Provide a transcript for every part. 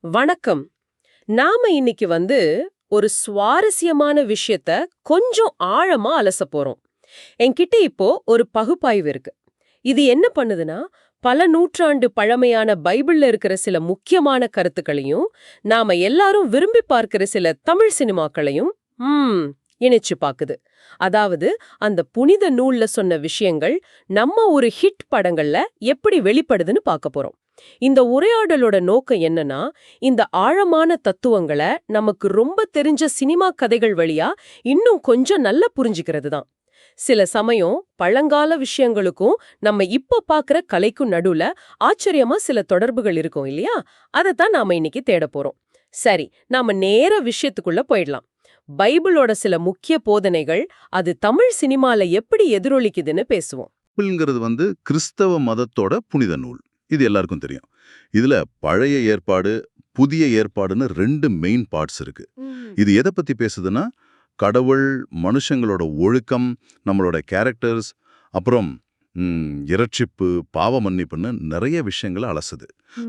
வணக்கம். நாம இன்னைக்கு ஒரு சுவாரஸ்யமான விஷயத்த கொஞ்சம் ஆழமா அலசப் போறோம். என்கிட்ட இப்போ ஒரு பகுப்பாய்வு இருக்கு. இது என்ன பண்ணுதுன்னா, பல நூற்றாண்டு பழமையான பைபிள்ல இருக்கிற சில முக்கியமான கருத்துக்களையும், நாம எல்லாரும் விரும்பி பார்க்கிற சில தமிழ் சினிமாக்களையும் இணைச்சு பாக்குது. அதாவது, அந்த புனித நூல்ல சொன்ன விஷயங்கள் நம்ம ஒரு ஹிட் படங்கள்ல எப்படி வெளிப்படுதுன்னு பார்க்க போறோம். இந்த உரையாடலோட நோக்கம் என்னன்னா, இந்த ஆழமான தத்துவங்களை நமக்கு ரொம்ப தெரிஞ்ச சினிமா கதைகள் வழியா இன்னும் கொஞ்சம் நல்லா புரிஞ்சுக்கிறது தான். சில சமயம் பழங்கால விஷயங்களுக்கும் நம்ம இப்ப பாக்குற கலைக்கும் நடுவுல ஆச்சரியமா சில தொடர்புகள் இருக்கும் இல்லையா? அதைத்தான் நாம இன்னைக்கு தேட போறோம். சரி, நாம நேர விஷயத்துக்குள்ள போயிடலாம். பைபிளோட சில முக்கிய போதனைகள் அது தமிழ் சினிமால எப்படி எதிரொலிக்குதுன்னு பேசுவோம். பைபிள்ங்கிறது கிறிஸ்தவ மதத்தோட புனித நூல். இது எல்லாருக்கும் தெரியும். இதுல பழைய ஏற்பாடு, புதிய ஏற்பாடுன்னு 2 மெயின் பார்ட்ஸ் இருக்கு. இது எதை பத்தி பேசுதுன்னா, கடவுள், மனுஷங்களோட ஒழுக்கம், நம்மளோட கேரக்டர்ஸ், அப்புறம் இரட்சிப்பு, பாவ மன்னிப்புன்னு நிறைய விஷயங்களை அலசுது.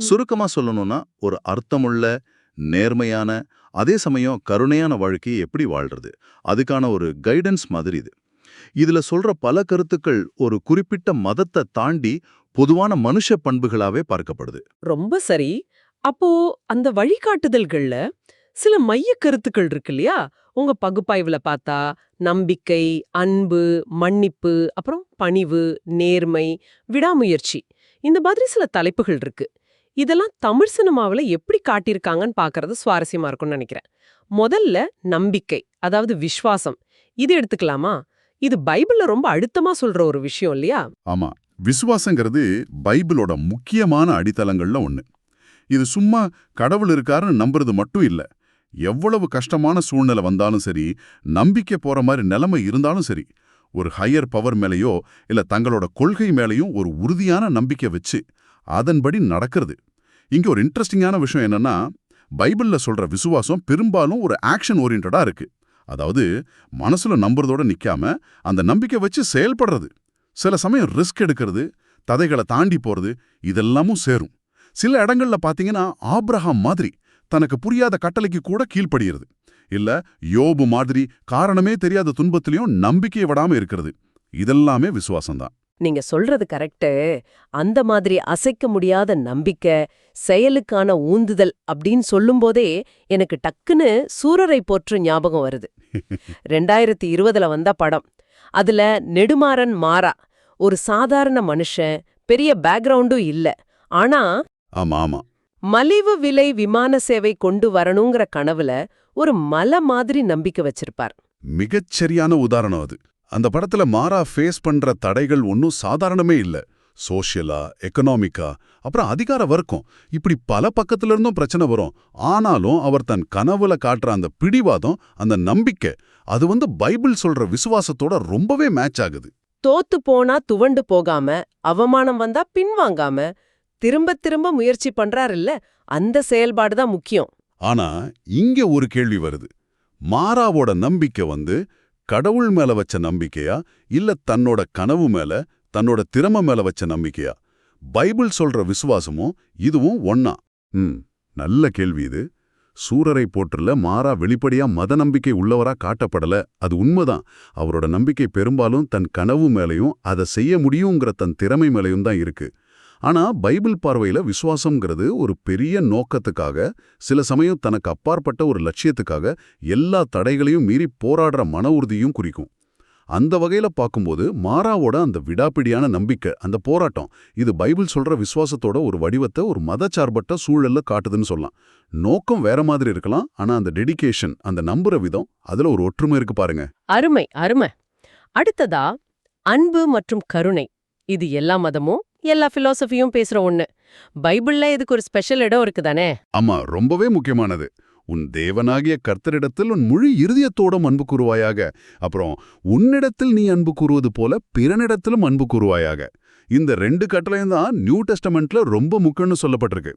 சுருக்கமா சொல்லணும்னா, ஒரு அர்த்தமுள்ள, நேர்மையான, அதே சமயம் கருணையான வாழ்க்கையை எப்படி வாழ்றது, அதுக்கான ஒரு கைடன்ஸ் மாதிரி இது. இதுல சொல்ற பல கருத்துக்கள் ஒரு குறிப்பிட்ட மதத்தை தாண்டி பொதுவான மனுஷ பண்புகளாவே பார்க்கப்படுது. ரொம்ப சரி. அப்போ அந்த வழிகாட்டுதல்கள்ல சில மைய கருத்துக்கள் இருக்கு இல்லையா? உங்க பகுப்பாய்வுல பார்த்தா நம்பிக்கை, அன்பு, மன்னிப்பு, அப்புறம் பணிவு, நேர்மை, விடாமுயற்சி, இந்த மாதிரி சில தலைப்புகள் இருக்கு. இதெல்லாம் தமிழ் சினிமாவுல எப்படி காட்டியிருக்காங்கன்னு பார்க்கறது சுவாரஸ்யமா இருக்கும்னு நினைக்கிறேன். முதல்ல நம்பிக்கை, அதாவது விசுவாசம். இது எடுத்துக்கலாமா? இது பைபிள்ல ரொம்ப அழுத்தமா சொல்ற ஒரு விஷயம் இல்லையா? ஆமா, விசுவாசங்கிறது பைபிளோட முக்கியமான அடித்தளங்கள்ல ஒண்ணு. இது சும்மா கடவுள் இருக்காருன்னு நம்புறது மட்டும் இல்ல. எவ்வளவு கஷ்டமான சூழ்நிலை வந்தாலும் சரி, நம்பிக்கை போற மாதிரி நிலைமை இருந்தாலும் சரி, ஒரு ஹையர் பவர் மேலேயோ இல்ல தங்களோட கொள்கை மேலேயும் ஒரு உறுதியான நம்பிக்கை வச்சு அதன்படி நடக்கிறது. இங்க ஒரு இன்ட்ரெஸ்டிங்கான விஷயம் என்னன்னா, பைபிள்ல சொல்ற விசுவாசம் பெரும்பாலும் ஒரு ஆக்ஷன் ஓரியன்டா இருக்கு. அதாவது மனசுல நம்புறதோட நிக்காம அந்த நம்பிக்கை வச்சு செயல்படுறது. சில சமயம் ரிஸ்க் எடுக்கிறது, ததைகளை தாண்டி போறது, இதெல்லாமும் சேரும். சில இடங்கள்ல பாத்தீங்கன்னா ஆபிரகாம் மாதிரி தனக்கு புரியாத கட்டளைக்கு கூட கீழ்ப்படுகிறது. இல்ல யோபு மாதிரி காரணமே தெரியாத துன்பத்திலையும் நம்பிக்கையை விடாம இருக்கிறது. இதெல்லாமே விசுவாசம்தான். நீங்க சொல்றது கரெக்ட். அந்த மாதிரி அசைக்க முடியாத நம்பிக்கை, செயலுக்கான ஊந்துதல் அப்படின்னு சொல்லும்போதே எனக்கு டக்குன்னு சூரரை போற்று ஞாபகம் வருது. 2020 வந்த படம். அதுல நெடுமாறன் மாறா ஒரு சாதாரண மனுஷன், பெரிய பேக்ரவுண்டும் இல்ல. ஆனா ஆமா ஆமா மலிவு விலை விமான சேவை கொண்டு வரணுங்கிற கனவுல ஒரு மலை மாதிரி நம்பிக்கை வச்சிருப்பார். மிகச்சரியான உதாரணம் அது. அந்த படத்துல மாறா ஃபேஸ் பண்ற தடைகள் ஒன்னும் சாதாரணமே இல்ல. சோஷியலா, எக்கனாமிக்கா, அப்புறம் அதிகார வர்க்கம், இப்படி பல பக்கத்துல இருந்தும் பிரச்சனை வரும். ஆனாலும் அவர் தன் கனவுல காட்டுற அந்த பிடிவாதம், அந்த நம்பிக்கை, அது பைபிள் சொல்ற விசுவாசத்தோட ரொம்பவே மேட்ச் ஆகுது. தோத்து போனா துவண்டு போகாம, அவமானம் வந்தா பின்வாங்காம, திரும்ப திரும்ப முயற்சி பண்றாரு இல்ல, அந்த செயல்பாடுதான் முக்கியம். ஆனா இங்க ஒரு கேள்வி வருது. மாறாவோட நம்பிக்கை கடவுள் மேல வச்ச நம்பிக்கையா இல்ல தன்னோட கனவு மேல, தன்னோட திறமை மேல வச்ச நம்பிக்கையா? பைபிள் சொல்ற விசுவாசமும் இதுவும் ஒன்னா? நல்ல கேள்வி இது. சூரரை போற்றுல மாறா வெளிப்படையா மத நம்பிக்கை உள்ளவரா காட்டப்படல. அது உண்மைதான். அவரோட நம்பிக்கை பெரும்பாலும் தன் கனவு மேலையும் அதை செய்ய முடியுங்கிற தன் திறமை மேலையும் தான் இருக்கு. ஆனா பைபிள் பார்வையில விசுவாசம்ங்கிறது ஒரு பெரிய நோக்கத்துக்காக, சில சமயம் தனக்கு அப்பாற்பட்ட ஒரு லட்சியத்துக்காக எல்லா தடைகளையும் மீறி போராடுற மன உறுதியும் குறிக்கும். அந்த வகையில பார்க்கும்போது மாறாவோட அந்த விடாப்பிடியான நம்பிக்கை, அந்த போராட்டம், இது பைபிள் சொல்ற விசுவாசத்தோட ஒரு வடிவத்தை ஒரு மதச்சார்பற்ற சூழல்ல காட்டுதுன்னு சொல்லலாம். நோக்கம் வேற மாதிரி இருக்கலாம், ஆனா அந்த டெடிகேஷன், அந்த நம்புற விதம், அதுல ஒரு ஒற்றுமை இருக்கு பாருங்க. அருமை அருமை. அடுத்ததா அன்பு மற்றும் கருணை. இது எல்லா மதமும் எல்லா பிலாசபியும் பேசுற ஒண்ணு. பைபிள்ல இதுக்கு ஒரு ஸ்பெஷல் இடம் இருக்குதானே? ஆமா, ரொம்பவே முக்கியமானது. உன் தேவனாகிய கர்த்தரிடத்தில் உன் முழு இருதயத்தோடும் அன்பு கூறுவாயாக. அப்புறம் உன்னிடத்தில் நீ அன்பு கூறுவது போல பிறனிடத்திலும் அன்பு கூறுவாயாக. இந்த 2 கட்டளையும் தான் நியூ டெஸ்டமெண்ட்ல ரொம்ப முக்கியம்னு சொல்லப்பட்டிருக்கு.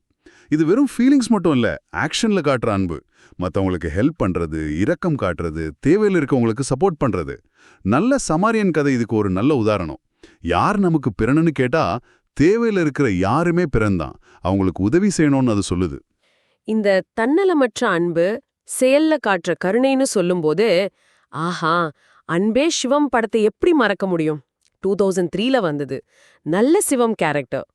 இது வெறும் ஃபீலிங்ஸ் மட்டும் இல்ல, ஆக்ஷன்ல காட்டுற அன்பு. மத்தவங்களுக்கு ஹெல்ப் பண்றது, இரக்கம் காட்டுறது, தேவையில் இருக்கவங்களுக்கு சப்போர்ட் பண்றது. நல்ல சமாரியன் கதை இதுக்கு ஒரு நல்ல உதாரணம். யார் நமக்கு பிறன்னு கேட்டா தேவையில இருக்கிற யாருமே பிறந்தான், அவங்களுக்கு உதவி செய்யணும்னு அது சொல்லுது. இந்த தன்னலமற்ற அன்பு, செயல்ல காட்டுற கருணைன்னு சொல்லும்போது, ஆஹா, அன்பே சிவம் படத்தை எப்படி மறக்க முடியும்? 2003ல வந்தது. நல்ல சிவம் கேரக்டர்.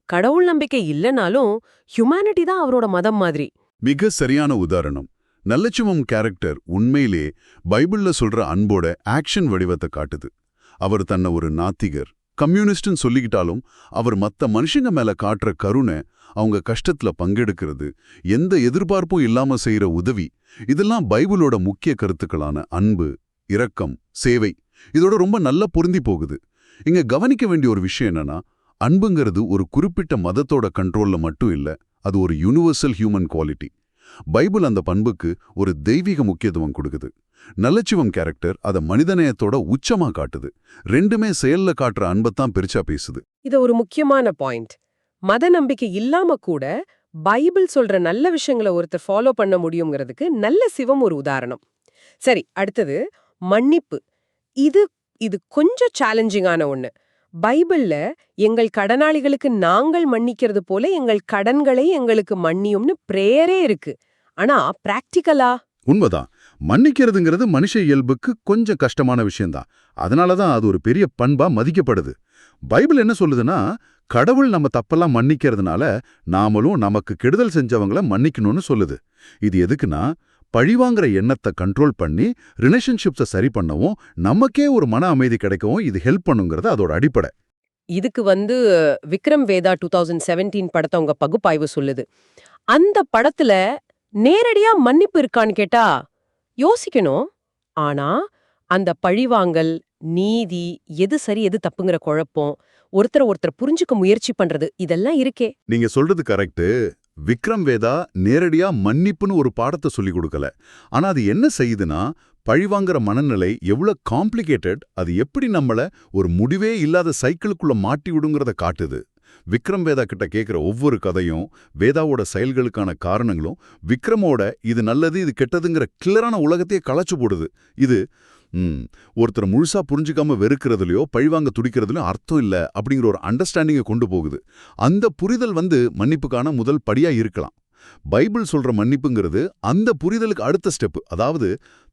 கடவுள் நம்பிக்கை இல்லனாலும் ஹியூமனிட்டி தான் அவரோட மதம் மாதிரி. மிக சரியான உதாரணம். நல்லச்சிவம் கேரக்டர் உண்மையிலே பைபிள்ல சொல்ற அன்போட ஆக்ஷன் வடிவத்தை காட்டுது. அவர் தன்னை ஒரு நாத்திகர், கம்யூனிஸ்ட்னு சொல்லிக்கிட்டாலும் அவர் மத்த மனுஷங்க மேல காட்டுற கருணை, அவங்க கஷ்டத்துல பங்கெடுக்கிறது, எந்த எதிர்பார்ப்பும் இல்லாம செய்யற உதவி, இதெல்லாம் பைபிளோட முக்கிய கருத்துக்களான அன்பு, இரக்கம், சேவை இதோட ரொம்ப நல்லா பொருந்தி போகுது. இங்க கவனிக்க வேண்டிய ஒரு விஷயம் என்னன்னா, அன்புங்கிறது ஒரு குறிப்பிட்ட மதத்தோட கண்ட்ரோல்ல மட்டும் இல்ல, அது ஒரு யூனிவர்சல் ஹியூமன் குவாலிட்டி. பைபிள் அந்த பண்புக்கு ஒரு தெய்வீக முக்கியத்துவம் கொடுக்குது. நல்லச்சிவம் கேரக்டர் அத மனிதநேயத்தோட உச்சமா காட்டுது. ரெண்டுமே செயல்ல காட்டுற அன்பத்தான் பெருசா பேசுது. இது ஒரு முக்கியமான பாயிண்ட். மத நம்பிக்கை இல்லாம கூட பைபிள் சொல்ற நல்ல விஷயங்களை ஒருத்தர் ஃபாலோ பண்ண முடியுங்கிறதுக்கு நல்ல சிவம் ஒரு உதாரணம். சரி, அடுத்தது மன்னிப்பு. இது இது கொஞ்சம் சேலஞ்சிங்கான ஒண்ணு. பைபிள்ல எங்கள் கடனாளிகளுக்கு நாங்கள் மன்னிக்கிறது போல எங்கள் கடன்களை எங்களுக்கு மன்னியும்னு பிரேயரே இருக்கு. ஆனா பிராக்டிகலா? உண்மைதான். மன்னிக்கிறதுங்கிறது மனுஷ இயல்புக்கு கொஞ்சம் கஷ்டமான விஷயம்தான். அதனாலதான் அது ஒரு பெரிய பண்பா மதிக்கப்படுது. பைபிள் என்ன சொல்லுதுன்னா, கடவுள் நம்ம தப்பெல்லாம் மன்னிக்கிறதுனால நாமளும் நமக்கு கெடுதல் செஞ்சவங்கள மன்னிக்கணும்னு சொல்லுது. இது எதுக்குன்னா, பழிவாங்கிற எண்ணத்தை கண்ட்ரோல் பண்ணி ரிலேஷன்ஷிப்ஸை சரி பண்ணவும், நமக்கே ஒரு மன அமைதி கிடைக்கவும் இது ஹெல்ப் பண்ணுங்கிறது அதோட அடிப்படை. இதுக்கு விக்ரம் வேதா 2017 படத்தை உங்க பகுப்பாய்வு சொல்லுது. அந்த படத்துல நேரடியா மன்னிப்பு இருக்கான்னு கேட்டா யோசிக்கணும். ஆனா அந்த பழிவாங்கல், நீதி, எது சரி எது தப்புங்கிற குழப்பம், ஒருத்தர் புரிஞ்சுக்க முயற்சி பண்றது, இதெல்லாம் இருக்கே. நீங்க சொல்றது கரெக்ட். விக்ரம் வேதா நேரடியா மன்னிப்புன்னு ஒரு பாடத்தை சொல்லி கொடுக்கல. ஆனா அது என்ன செய்யுதுன்னா, பழிவாங்கிற மனநிலை எவ்வளவு காம்ப்ளிகேட்டட், அது எப்படி நம்மள ஒரு முடிவே இல்லாத சைக்கிளுக்குள்ள மாட்டி விடுங்கிறத காட்டுது. விக்ரம் வேதா கிட்ட கேட்கிற ஒவ்வொரு கதையும், வேதாவோட செயல்களுக்கான காரணங்களும், விக்ரமோட இது நல்லது இது கெட்டதுங்கிற கிளியரான உலகத்தையே களைச்சு போடுது. இது ஒருத்தர் முழுசா புரிஞ்சுக்காம வெறுக்கிறதுலையோ பழிவாங்க துடிக்கிறதுலையோ அர்த்தம் இல்ல அப்படிங்கிற ஒரு அண்டர்ஸ்டாண்டிங்கை கொண்டு போகுது. அந்த புரிதல் மன்னிப்புக்கான முதல் படியா இருக்கலாம். பைபிள் சொல்ற மன்னிப்புங்கிறது அந்த புரிதலுக்கு அடுத்த ஸ்டெப். அதாவது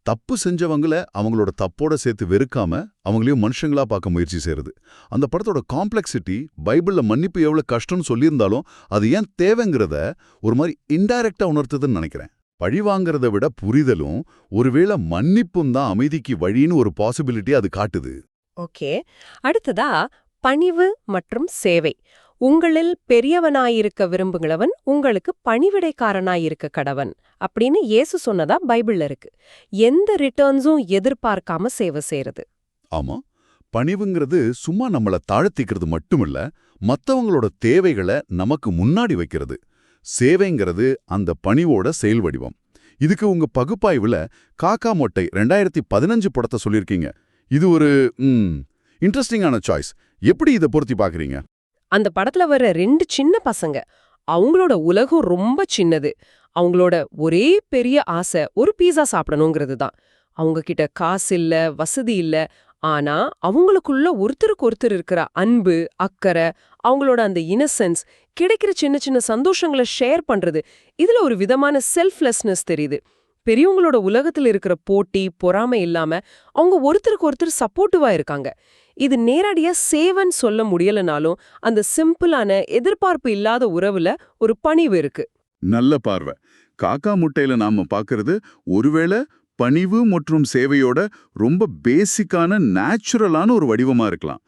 தப்பு செஞ்சவங்கள அவங்களோட தப்போட சேர்த்து வெறுக்காம அவங்களையும் மனுஷங்களா பார்க்க முயற்சி செய்யறது. அந்த படத்தோட காம்ப்ளெக்சிட்டி, பைபிள்ல மன்னிப்பு எவ்வளவு கஷ்டம்னு சொல்லியிருந்தாலும் அது ஏன் தேவைங்கிறத ஒரு மாதிரி இன்டைரக்டா உணர்த்துதுன்னு நினைக்கிறேன். பழிவாங்கிறத விட புரிதலும் ஒருவேளை மன்னிப்பும் தான் அமைதிக்கு வழின்னு ஒரு பாசிபிலிட்டி அது காட்டுது. ஓகே, அடுத்ததா பணிவு மற்றும் சேவை. உங்களில் பெரியவனாயிருக்க விரும்புகிறவன் உங்களுக்கு பணிவிடைக்காரனாயிருக்க கடவன் அப்படின்னு இயேசு சொன்னதா பைபிள்ல இருக்கு. எந்த ரிட்டர்ன்ஸும் எதிர்பார்க்காம சேவை செய்யறது. ஆமா, பணிவுங்கிறது சும்மா நம்மள தாழ்த்திக்கிறது மட்டுமில்ல, மத்தவங்களோட தேவைகளை நமக்கு முன்னாடி வைக்கிறது. சேவைங்கிறது அந்த பணிவோட செயல் வடிவம். இதுக்கு உங்க பகுப்பாய்வுல காக்கா மொட்டை 2015 படத்தை சொல்லியிருக்கீங்க. இது ஒரு இன்ட்ரெஸ்டிங்கான சாய்ஸ். எப்படி இதை பொருத்தி பாக்குறீங்க? அந்த படத்துல வர 2 சின்ன பசங்க, அவங்களோட உலகம் ரொம்ப சின்னது. அவங்களோட ஒரே பெரிய ஆசை ஒரு பீஸா சாப்பிடணுங்கிறது தான். அவங்க கிட்ட காசு இல்ல, வசதி இல்ல. ஆனா அவங்களுக்குள்ள ஒருத்தருக்கு ஒருத்தர் இருக்கிற அன்பு, அக்கறை, அவங்களோட அந்த இன்னசென்ஸ், கிடைக்கிற சின்ன சின்ன சந்தோஷங்களை ஷேர் பண்றது, இதுல ஒரு விதமான செல்ஃப்லெஸ்னஸ் தெரியுது. பெரியவங்களோட உலகத்துல இருக்கிற போட்டி, பொறாமை இல்லாம அவங்க ஒருத்தருக்கு ஒருத்தர் சப்போர்ட்டிவா இருக்காங்க. இது நேரடியா சேவன் சொல்ல முடியலனாலும் அந்த சிம்பிளான எதிர்பார்ப்பு இல்லாத உறவுல ஒரு பணிவு இருக்கு. நல்ல பார்வை. காக்கா முட்டையில நாம பாக்குறது ஒருவேளை பணிவு மற்றும் சேவையோட ரொம்ப பேசிக்கான நேச்சுரலான ஒரு வடிவமா இருக்கலாம்.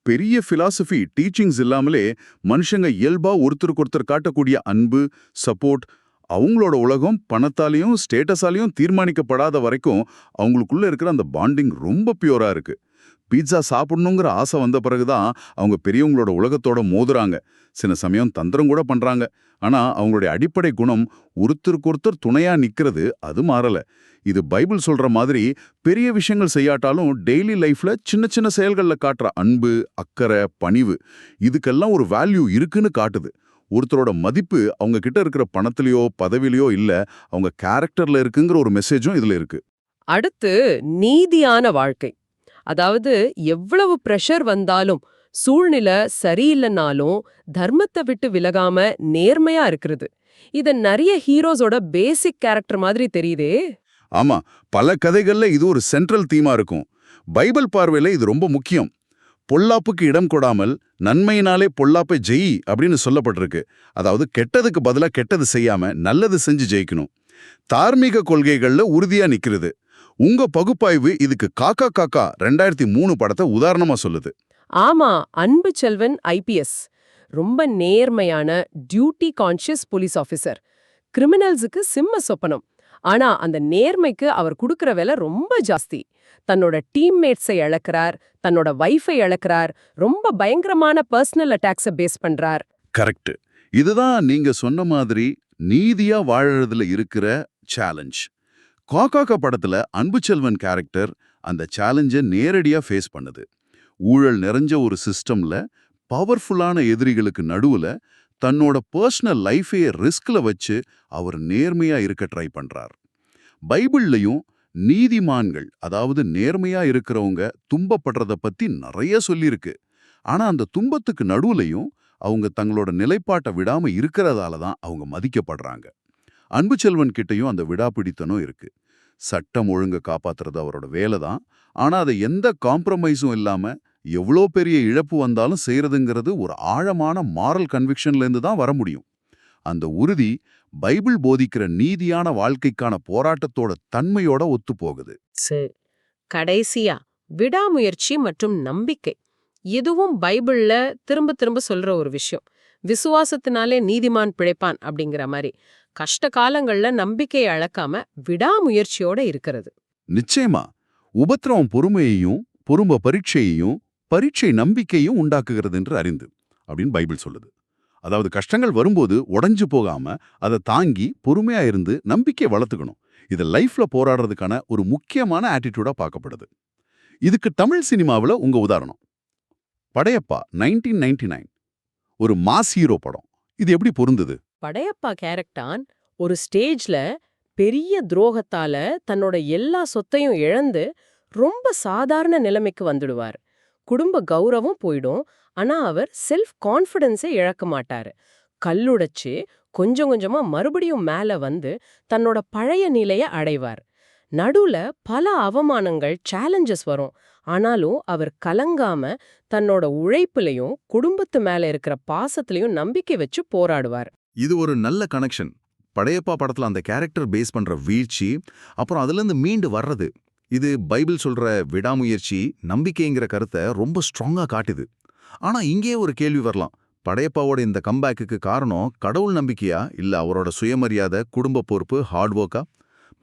பெரிய பிலாசபி டீச்சிங்ஸ் இல்லாமலே மனுஷங்க இயல்பா ஒருத்தருக்கு ஒருத்தர் காட்டக்கூடிய அன்பு, சப்போர்ட், அவங்களோட உலகம் பணத்தாலையும் ஸ்டேட்டஸாலையும் தீர்மானிக்கப்படாத வரைக்கும் அவங்களுக்குள்ள இருக்கிற அந்த பாண்டிங் ரொம்ப பியூரா இருக்கு. பீட்சா சாப்பிடணுங்கிற ஆசை வந்த பிறகுதான் அவங்க பெரியவங்களோட உலகத்தோட மோதுறாங்க. சில சமயம் தந்திரம் கூட பண்றாங்க. ஆனா அவங்களுடைய அடிப்படை குணம் ஒருத்தருக்கு ஒருத்தர் துணையா நிக்கிறது, அது மாறல. இது பைபிள் சொல்ற மாதிரி பெரிய விஷயங்கள் செய்யாட்டாலும் டெய்லி லைஃப்ல சின்ன சின்ன செயல்கள்ல காட்டுற அன்பு, அக்கறை, பணிவு, இதுக்கெல்லாம் ஒரு வேல்யூ இருக்குன்னு காட்டுது. ஒருத்தரோட மதிப்பு அவங்க கிட்ட இருக்கிற பணத்திலயோ பதவியிலயோ இல்ல, அவங்க கேரக்டர்ல இருக்குங்கிற ஒரு மெசேஜும் இதுல இருக்கு. அடுத்து நீதியான வாழ்க்கை. அதாவது எவ்வளவு பிரஷர் வந்தாலும், சூழ்நிலை சரியில்லைனாலும் தர்மத்தை விட்டு விலகாம நேர்மையா இருக்கிறது. இது நிறைய ஹீரோஸோட பேசிக் கேரக்டர் மாதிரி தெரியுதே. ஆமா, பல கதைகள்ல இது ஒரு சென்ட்ரல் தீமா இருக்கும். பைபிள் பார்வையில இது ரொம்ப முக்கியம். பொல்லாப்புக்கு இடம் கொடாமல் நன்மையினாலே பொல்லாப்பை ஜெயி அப்படின்னு சொல்லப்பட்டிருக்கு. அதாவது கெட்டதுக்கு பதிலா கெட்டது செய்யாம நல்லது செஞ்சு ஜெயிக்கணும். தார்மீக கொள்கைகள்ல உறுதியா நிக்கிறது. உங்க பகுப்பாய்வு இதுக்கு காக்கா காக்கா 2003 படத்தை உதாரணமா சொல்லுது. ஆமா, அன்பு செல்வன் ஐபிஎஸ் ரொம்ப நேர்மையான டியூட்டி கான்ஷியஸ் போலீஸ் ஆபீசர். கிரிமினல்ஸுக்கு சிம்ம சொப்பனம். ஆனா அந்த நேர்மைக்கு அவர் கொடுக்கிற விலை ரொம்ப ஜாஸ்தி. தன்னோட டீம்மேட்ஸை இழக்கிறார், தன்னோட வைஃபை இழக்கிறார், ரொம்ப பயங்கரமான பர்சனல் அட்டாக்ஸை பேஸ் பண்றார். கரெக்ட். இதுதான் நீங்க சொன்ன மாதிரி நீதியா வாழறதுல இருக்கிற சேலஞ்ச். காக்காக்கா படத்துல அன்புச்செல்வன் கேரக்டர் அந்த சேலஞ்சை நேரடியா ஃபேஸ் பண்ணுது. ஊழல் நிறைஞ்ச ஒரு சிஸ்டம்ல பவர்ஃபுல்லான எதிரிகளுக்கு நடுவுல தன்னோட பர்சனல் லைஃபையே ரிஸ்க்ல வச்சு அவர் நேர்மையா இருக்க ட்ரை பண்றார். பைபிள்லயும் நீதிமான்கள், அதாவது நேர்மையா இருக்கிறவங்க துன்பப்படுறத பத்தி நிறைய சொல்லியிருக்கு. ஆனா அந்த துன்பத்துக்கு நடுவுலையும் அவங்க தங்களோட நிலைப்பாட்டை விடாம இருக்கிறதால தான் அவங்க மதிக்கப்படுறாங்க. அன்புச்செல்வன் கிட்டையும் அந்த விடாப்பிடித்தனம் இருக்கு. சட்டம் ஒழுங்க காப்பாத்துறது அவரோட வேலை தான். ஆனா அதை எந்த காம்ப்ரமைஸும் இல்லாம எவ்வளோ பெரிய இழப்பு வந்தாலும் செய்யறதுங்கிறது ஒரு ஆழமான மாரல் கன்விக்ஷன்லேருந்து தான் வர முடியும். அந்த உறுதி பைபிள் போதிக்கிற நீதியான வாழ்க்கைக்கான போராட்டத்தோட தன்மையோட ஒத்துப்போகுது. சரி, கடைசியா விடாமுயற்சி மற்றும் நம்பிக்கை. இதுவும் பைபிள்ல திரும்ப திரும்ப சொல்ற ஒரு விஷயம். விசுவாசத்தினாலே நீதிமான் பிழைப்பான் அப்படிங்கிற மாதிரி கஷ்ட காலங்கள்ல நம்பிக்கையை அழக்காம விடாமுயற்சியோட இருக்கிறது. நிச்சயமா, உபத்திரவம் பொறுமையையும் பொறுமை பரீட்சையையும் பரீட்சை நம்பிக்கையும் உண்டாக்குகிறது என்று அறிந்து அப்படின்னு பைபிள் சொல்லுது. அதாவது கஷ்டங்கள் வரும்போது உடைஞ்சு போகாம அதை தாங்கி பொறுமையா இருந்து நம்பிக்கையை வளர்த்துக்கணும். இது லைஃப்ல போராடுறதுக்கான ஒரு முக்கியமான ஆட்டிடியூடா பார்க்கப்படுது. இதுக்கு தமிழ் சினிமாவில் உங்க உதாரணம் படையப்பா 1999, ஒரு மாஸ் ஹீரோ படம். இது எப்படி பொருந்தது? படையப்பா கேரக்டான் ஒரு ஸ்டேஜ்ல பெரிய துரோகத்தால தன்னோட எல்லா சொத்தையும் இழந்து ரொம்ப சாதாரண நிலைமைக்கு வந்துடுவார். குடும்ப கௌரவம் போயிடும். ஆனா அவர் செல்ஃப் கான்ஃபிடன்ஸை இழக்க மாட்டாரு. கல்லுடைச்சு கொஞ்சம் கொஞ்சமா மறுபடியும் மேல வந்து தன்னோட பழைய நிலையை அடைவார். நடுவுல பல அவமானங்கள், சேலஞ்சஸ் வரும். ஆனாலும் அவர் கலங்காம தன்னோட உழைப்புலையும் குடும்பத்து மேல இருக்கிற பாசத்திலையும் நம்பிக்கை வச்சு போராடுவார். இது ஒரு நல்ல கனெக்ஷன். படையப்பா படத்துல அந்த கேரக்டர் பேஸ் பண்ற வீழ்ச்சி, அப்புறம் அதுலேருந்து மீண்டு வர்றது, இது பைபிள் சொல்ற விடாமுயற்சி நம்பிக்கைங்கிற கருத்தை ரொம்ப ஸ்ட்ராங்கா காட்டுது. ஆனா இங்கே ஒரு கேள்வி வரலாம். படையப்பாவோட இந்த கம்பேக்குக்கு காரணம் கடவுள் நம்பிக்கையா, இல்ல அவரோட சுயமரியாதை, குடும்ப பொறுப்பு, ஹார்ட் ஒர்க்கா?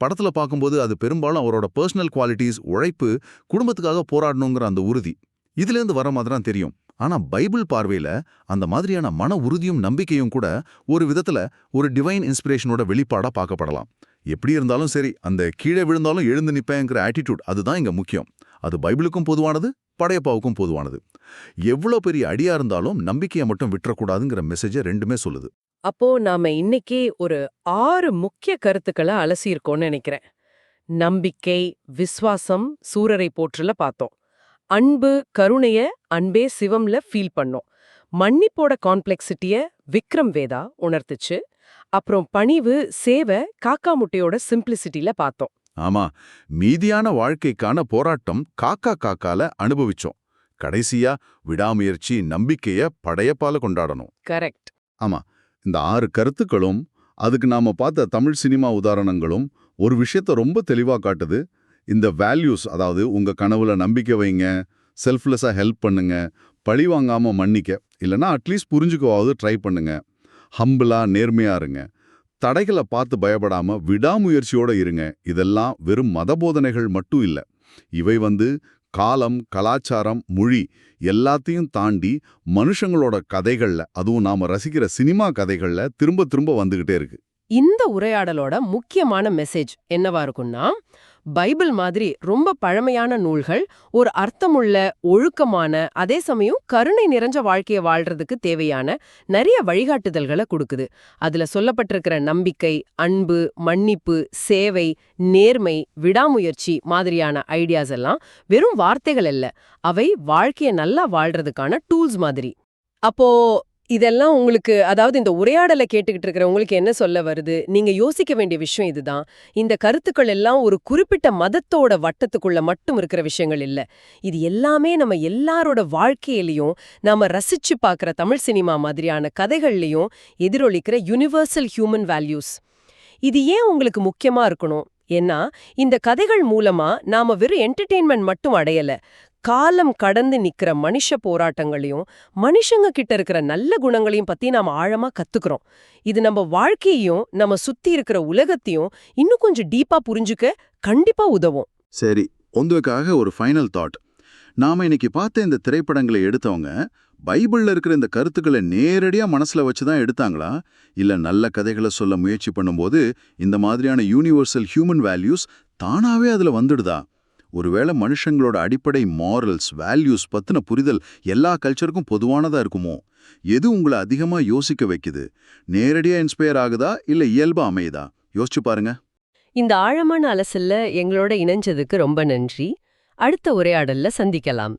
படத்துல பார்க்கும்போது அது பெரும்பாலும் அவரோட பர்சனல் குவாலிட்டிஸ், உழைப்பு, குடும்பத்துக்காக போராடணுங்கிற அந்த உறுதி இதுலேருந்து வர மாதிரி தான் தெரியும். ஆனா பைபிள் பார்வையில அந்த மாதிரியான மன உறுதியும் நம்பிக்கையும் கூட ஒரு விதத்துல ஒரு டிவைன் இன்ஸ்பிரேஷனோட வெளிப்பாடா பார்க்கப்படலாம். எப்படி இருந்தாலும் சரி, அந்த கீழே விழுந்தாலும் எழுந்து நிப்பேங்கிற ஆட்டிடியூட் அதுதான் இங்க முக்கியம். அது பைபிளுக்கும் பொதுவானது, படையப்பாவுக்கும் பொதுவானது. எவ்வளோ பெரிய அடியா இருந்தாலும் நம்பிக்கையை மட்டும் விட்டுறக்கூடாதுங்கிற மெசேஜை ரெண்டுமே சொல்லுது. அப்போ நாம இன்னைக்கு ஒரு 6 முக்கிய கருத்துக்களை அலசியிருக்கோம்னு நினைக்கிறேன். நம்பிக்கை, விஸ்வாசம், சூரரை போற்றுல பார்த்தோம். அன்பு, கருணைய அன்பே சிவம்ல ஃபீல் பண்ணோம். மன்னிப்போட காம்ப்ளெக்சிட்டிய விக்ரம் வேதா உணர்த்துச்சு. அப்புறம் பணிவு, சேவை, காக்கா முட்டையோட சிம்பிளிசிட்டில பார்த்தோம். ஆமா, மீதியான வாழ்க்கைக்கான போராட்டம் காக்கா காக்கால அனுபவிச்சோம். கடைசியா விடாமுயற்சி நம்பிக்கைய படையப்பால கொண்டாடணும். கரெக்ட். ஆமா, இந்த 6 கருத்துக்களும் அதுக்கு நாம பார்த்த தமிழ் சினிமா உதாரணங்களும் ஒரு விஷயத்த ரொம்ப தெளிவா காட்டுது. இந்த வேல்யூஸ், அதாவது உங்க கனவுல நம்பிக்கை வைங்க, செல்ஃப்லெஸ்ஸா ஹெல்ப் பண்ணுங்க, பழி வாங்காம மன்னிக்க, இல்லைன்னா அட்லீஸ்ட் புரிஞ்சுக்கவாவது ட்ரை பண்ணுங்க, ஹம்பிளா நேர்மையா இருங்க, தடைகளை பார்த்து பயப்படாம விடாமுயற்சியோட இருங்க. இதெல்லாம் வெறும் மத போதனைகள் மட்டும் இல்ல. இவை காலம், கலாச்சாரம், மொழி எல்லாத்தையும் தாண்டி மனுஷங்களோட கதைகள்ல, அதுவும் நாம ரசிக்கிற சினிமா கதைகள்ல திரும்ப திரும்ப வந்துகிட்டே இருக்கு. இந்த உரையாடலோட முக்கியமான மெசேஜ் என்னவா இருக்கும்னா, பைபிள் மாதிரி ரொம்ப பழமையான நூல்கள் ஒரு அர்த்தமுள்ள, ஒழுக்கமான, அதே சமயம் கருணை நிறைஞ்ச வாழ்க்கையை வாழ்றதுக்கு தேவையான நிறைய வழிகாட்டுதல்களை கொடுக்குது. அதுல சொல்லப்பட்டிருக்கிற நம்பிக்கை, அன்பு, மன்னிப்பு, சேவை, நேர்மை, விடாமுயற்சி மாதிரியான ஐடியாஸ் எல்லாம் வெறும் வார்த்தைகள் அல்ல, அவை வாழ்க்கையை நல்லா வாழ்றதுக்கான டூல்ஸ் மாதிரி. அப்போ இதெல்லாம் உங்களுக்கு அதாவது இந்த உரையாடலை கேட்டுக்கிட்டு இருக்கிற உங்களுக்கு என்ன சொல்ல வருது? நீங்க யோசிக்க வேண்டிய விஷயம் இதுதான். இந்த கருத்துக்கள் எல்லாம் ஒரு குறிப்பிட்ட மதத்தோட வட்டத்துக்குள்ள மட்டும் இருக்கிற விஷயங்கள் இல்ல. இது எல்லாமே நம்ம எல்லாரோட வாழ்க்கையிலயும், நாம ரசிச்சு பார்க்குற தமிழ் சினிமா மாதிரியான கதைகள்லயும் எதிரொலிக்கிற யுனிவர்சல் ஹியூமன் வேல்யூஸ். இது ஏன் உங்களுக்கு முக்கியமா இருக்கணும்? ஏன்னா, இந்த கதைகள் மூலமா நாம வெறும் என்டர்டெயின்மெண்ட் மட்டும் அடையல. காலம் கடந்து நிக்கிற மனுஷ போராட்டங்களையும், மனுஷங்க கிட்ட இருக்கிற நல்ல குணங்களையும் பத்தி நாம ஆழமா கத்துக்கிறோம். இது நம்ம வாழ்க்கையையும், நம்ம சுத்தி இருக்கிற உலகத்தையும் இன்னும் கொஞ்சம் டீப்பா புரிஞ்சுக்க கண்டிப்பா உதவும். சரி, உங்களுக்காக ஒரு ஃபைனல் தாட். நாம இன்னைக்கு பார்த்த இந்த திரைப்படங்களை எடுத்தவங்க பைபிள்ல இருக்கிற இந்த கருத்துக்களை நேரடியா மனசுல வச்சு தான் எடுத்தாங்களா? இல்ல நல்ல கதைகளை சொல்ல முயற்சி பண்ணும்போது இந்த மாதிரியான யூனிவர்சல் ஹியூமன் வேல்யூஸ் தானாவே அதுல வந்துடுதா? ஒருவேளை மனுஷங்களோட அடிப்படை மாரல்ஸ், வேல்யூஸ் பத்தின புரிதல் எல்லா கல்ச்சருக்கும் பொதுவானதா இருக்குமோ? எது உங்களை அதிகமா யோசிக்க வைக்குது? நேரடியா இன்ஸ்பயர் ஆகுதா இல்ல இயல்பா அமையுதா? யோசிச்சு பாருங்க. இந்த ஆழமான அலசல்ல எங்களோட இணைஞ்சதுக்கு ரொம்ப நன்றி. அடுத்த உரையாடல்ல சந்திக்கலாம்.